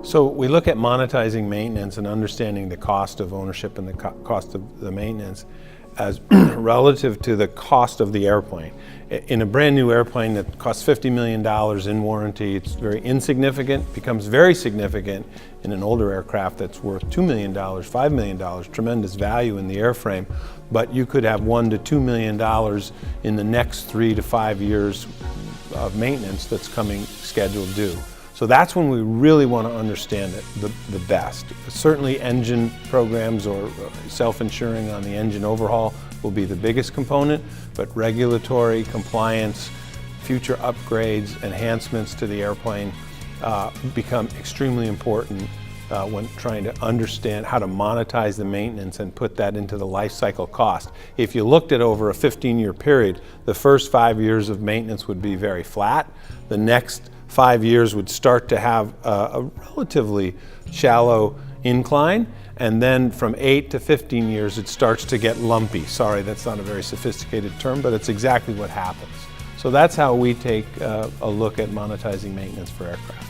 So we look at monetizing maintenance and understanding the cost of ownership and the cost of the maintenance as relative to the cost of the airplane. In a brand new airplane that costs $50 million in warranty, it's very insignificant, becomes very significant in an older aircraft that's worth $2 million, $5 million, tremendous value in the airframe, but you could have $1 to $2 million in the next 3 to 5 years of maintenance that's coming scheduled due. So that's when we really want to understand it the best. Certainly engine programs or self-insuring on the engine overhaul will be the biggest component, but regulatory, compliance, future upgrades, enhancements to the airplane become extremely important when trying to understand how to monetize the maintenance and put that into the life cycle cost. If you looked at over a 15-year period, the first 5 years of maintenance would be very flat. The next 5 years would start to have a relatively shallow incline, and then from 8 to 15 years it starts to get lumpy. Sorry, that's not a very sophisticated term, but it's exactly what happens. So that's how we take a look at monetizing maintenance for aircraft.